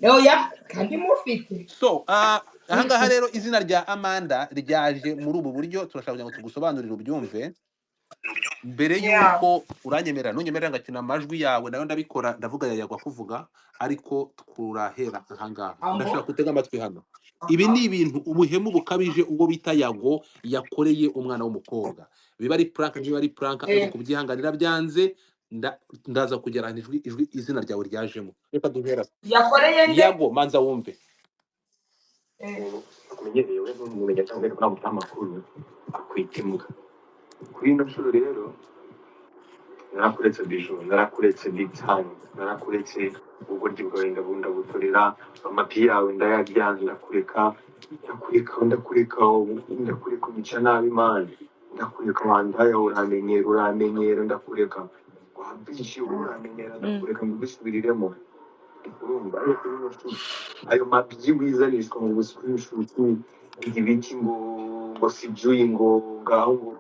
Oya, kandi mufite. So, aha ngaha rero izina rya Amanda ryaje muri ubu buryo. Turashaka kugira ngo tugusobanurire ubyumve. Mbere yuko uranyemerera, nunyemerera ngakina amajwi yawe nayo ndabikora, ndavuga yagwa kuvuga, ariko turahera aha ngaha. Ndashaka kutega amatwi hano. Ibi ni ibintu ubuhemu bukabije ubwo bita Yago yakoreye umwana w'umukobwa. Biba ari prank, biba ari prank, ariko kubyihanganira byanze. Ndaza kugera ijwi izina ryawe ryajemo. Reka duhera. Yakoreye nde? Yago, manza wumve. Kumenyerewe n'umenya cyangwa ariko ntabwo amakuru akwita imbwa. Kuri ino nshuro rero narakuretse bijoro, narakuretse big time, narakuretse ubugoryi bwawe ndabutorera, amapi yawe ndayarya, ndakureka umica nabi Imana, ndakureka wandaye uramenyera, ndakureka wabyinshi uramenyera, ndakureka mbigusubiriremo. Urumva ariko kuri ino nshuro ayo mabyi wizanishwa mu screenshot ibiki ngo sibyuye ngo ngaho ngo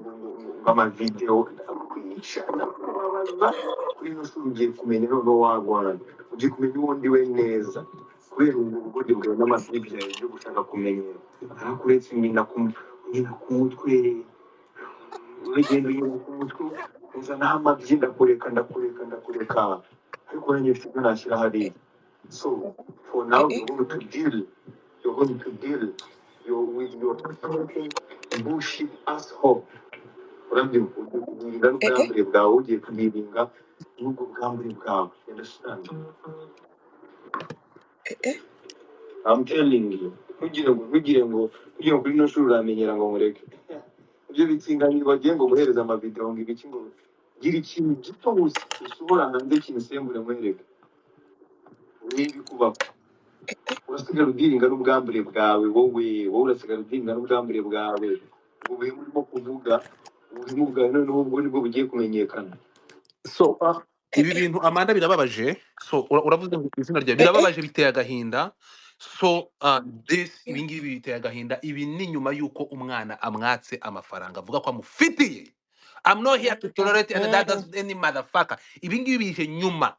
amavideo ndakwica ndakubabaza. Kuri ino nshuro ugiye kumenya noneho wagwana, ugiye kumenya uwo ndiwe neza, kubera ubu buryo bwawe n'amabyi byawe byo gushaka kumenyera. Arakuretse nyina ku mutwe, uragenda unyina ku mutwe uzana amabyi, ndakureka ariko nanjye mfite ibyo nashyira hariya. So for now you're going to deal with your fucking bullshit asshole. urabyumva ugiye kugiringa n'ubwambure bwawe ugiye kugiringa n'ubwo bwambure bwawe you understand I'm telling you ntugire ngo kuri ino shuri uramenyera ngo mureke ibyo bitsinganyi bagiye ngo muhereze amavideo ngo ibiki ngo gira ikintu gito gusa usohora hanze kimusembure muhereke nibi kubaho urasigara ugiringa n'ubwambure bwawe wowe urasigara ugiringa n'ubwambure bwawe ubuhe urimo kuvuga ubuhe bwawe noneho ubwo nibwo bugiye kumenyekana so ibi bintu Amanda birababaje so uravuze ngo izina rya birababaje biteye agahinda so ibi ngibi biteye agahinda ibi ni nyuma y'uko umwana amwatse amafaranga avuga ko amufitiye I'm not here to tolerate and that does any motherfucker ibi ngibi bije nyuma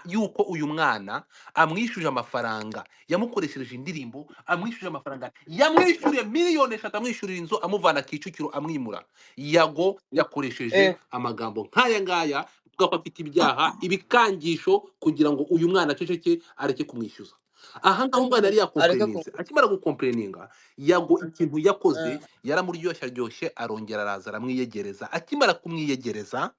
y'uko uyu mwana amwishyuje amafaranga yamukoreshereje indirimbo amwishyuje amafaranga yamwishyuriye miliyoni 3 amwishyurira inzu amuvana Kicukiro amwimura Yago yakoresheje amagambo nk'aya ngaya ko afite ibyaha ibikangisho kugira ngo uyu mwana aceceke areke kumwishyuza aha ngaho umwana yari yakomplainze akimara gukomplaininga Yago ikintu yakoze yaramuryoshya arongera araza aramwiyegereza akimara kumwiyegereza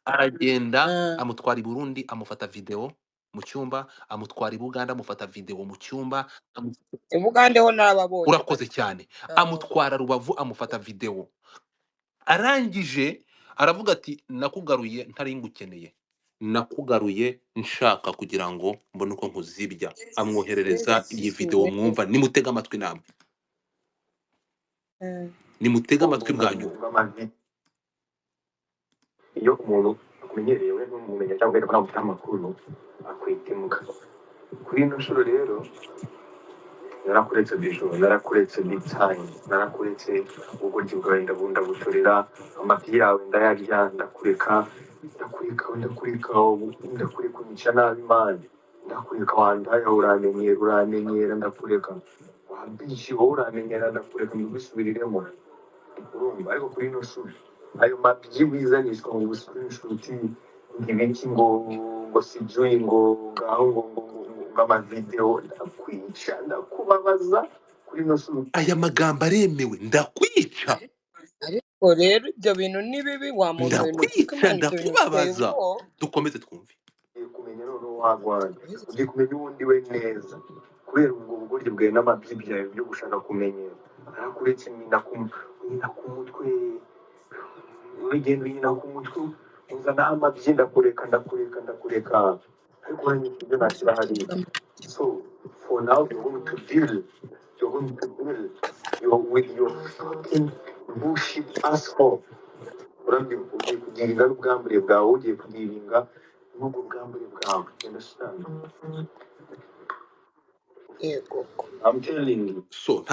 aragenda amutwara i Burundi amufata video mu cyumba amutwara i Buganda amufata video mu cyumba Bugande ho narababonye urakoze cyane amutwara Rubavu amufata video arangije aravuga ati nakugaruye ntari ngukeneye nakugaruye nshaka kugira ngo mbone uko nkuzibya amwoherereza iyi video mwumva nimutega amatwi namwe nimutega amatwi bwanyu iyo umuntu akumenyereye we n'umumenya cyangwa rero nta amakuru akwitimuka kuri ino shuro rero narakuretse bijoro narakuretse bitanye narakuretse ubugoryi bwawe ndabunda butorera amafi yawe ndayarya ndakureka unyica nabi mani ndakureka wandaye uramenyera ndakureka wambishye wowe uramenyera ndakureka mbigusubiriremo urumva ariko kuri ino shuri ayo mabyi wizanishwa ngo screenshot ngibiki ngo sijui ngo ngaho ngo amavideo ndakwica ndakubabaza kuri ino shuri aya magambo aremewe ndakwica ariko rero ibyo bintu ni bibi wa muntu ndakwica ndakubabaza dukomeze twumve kumenya noneho wagwanya ugiye kumenya ubundi we neza kubera ubwo bugoryi bwawe n'amabyi byawe byo gushaka kumenyera arakuretse nyina ku mutwe urugendo nyina ku mutwe uzana amabyi ndakureka ariko uranye ibyo nashyira hariya so for now you're going to deal with your fucking bullshit asshole urabyumva ugiye kugiringa n'ubwambure bwawe ugiye kugiringa n'ubwo bwambure bwawe understand yego I'm telling you so